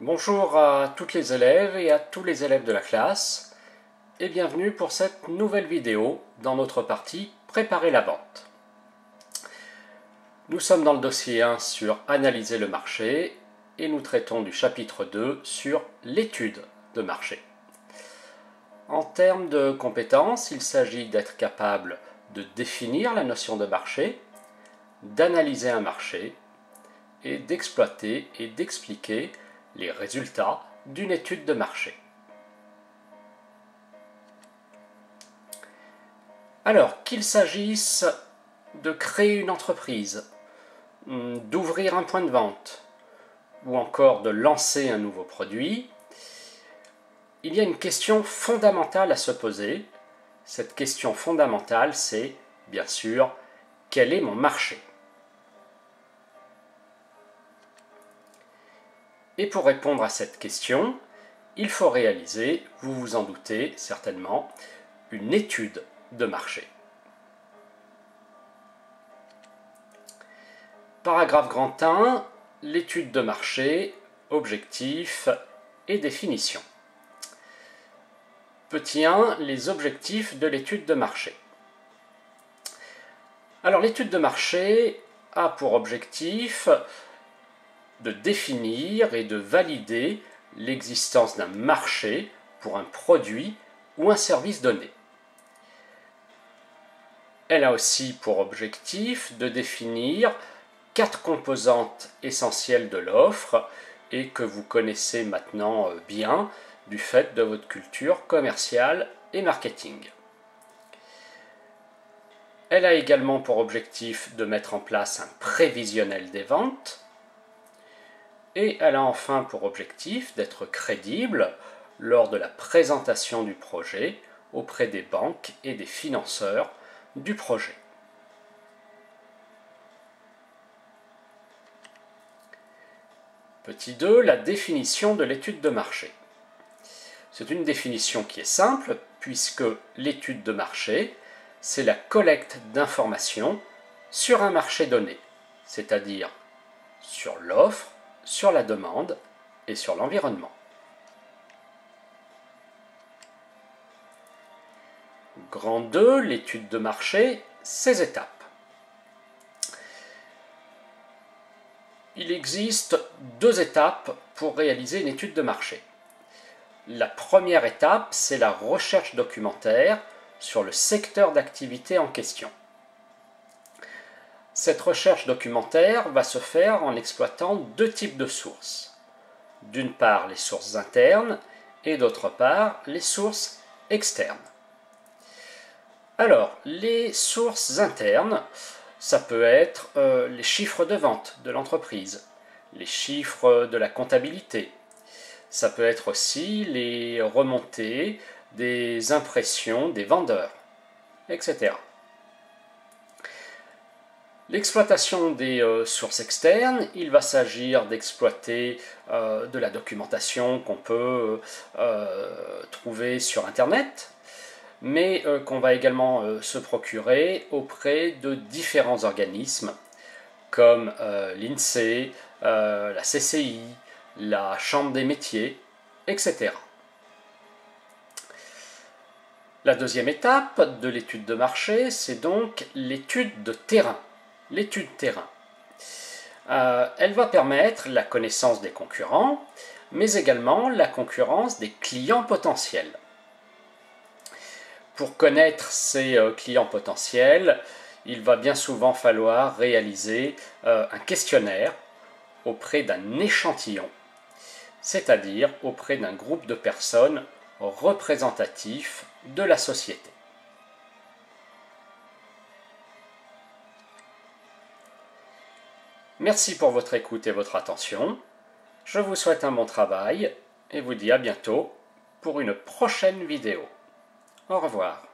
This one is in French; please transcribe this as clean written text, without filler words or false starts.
Bonjour à toutes les élèves et à tous les élèves de la classe et bienvenue pour cette nouvelle vidéo dans notre partie Préparer la vente. Nous sommes dans le dossier 1 sur Analyser le marché et nous traitons du chapitre 2 sur l'étude de marché. En termes de compétences, il s'agit d'être capable de définir la notion de marché, d'analyser un marché et d'exploiter et d'expliquer les résultats d'une étude de marché. Alors, qu'il s'agisse de créer une entreprise, d'ouvrir un point de vente ou encore de lancer un nouveau produit, il y a une question fondamentale à se poser. Cette question fondamentale, c'est, bien sûr, quel est mon marché ? Et pour répondre à cette question, il faut réaliser, vous vous en doutez certainement, une étude de marché. Paragraphe grand 1, l'étude de marché, objectifs et définition. Petit 1, les objectifs de l'étude de marché. Alors l'étude de marché a pour objectif de définir et de valider l'existence d'un marché pour un produit ou un service donné. Elle a aussi pour objectif de définir 4 composantes essentielles de l'offre et que vous connaissez maintenant bien du fait de votre culture commerciale et marketing. Elle a également pour objectif de mettre en place un prévisionnel des ventes. Et elle a enfin pour objectif d'être crédible lors de la présentation du projet auprès des banques et des financeurs du projet. Petit 2, la définition de l'étude de marché. C'est une définition qui est simple puisque l'étude de marché, c'est la collecte d'informations sur un marché donné, c'est-à-dire sur l'offre, sur la demande et sur l'environnement. Grand 2, l'étude de marché, ses étapes. Il existe 2 étapes pour réaliser une étude de marché. La première étape, c'est la recherche documentaire sur le secteur d'activité en question. Cette recherche documentaire va se faire en exploitant 2 types de sources. D'une part, les sources internes et d'autre part, les sources externes. Alors, les sources internes, ça peut être les chiffres de vente de l'entreprise, les chiffres de la comptabilité. Ça peut être aussi les remontées des impressions des vendeurs, etc. L'exploitation des sources externes, il va s'agir d'exploiter de la documentation qu'on peut trouver sur Internet, mais qu'on va également se procurer auprès de différents organismes comme l'INSEE, la CCI, la Chambre des métiers, etc. La deuxième étape de l'étude de marché, c'est donc l'étude de terrain. L'étude terrain. Elle va permettre la connaissance des concurrents, mais également la concurrence des clients potentiels. Pour connaître ces clients potentiels, il va bien souvent falloir réaliser un questionnaire auprès d'un échantillon, c'est-à-dire auprès d'un groupe de personnes représentatifs de la société. Merci pour votre écoute et votre attention. Je vous souhaite un bon travail et vous dis à bientôt pour une prochaine vidéo. Au revoir.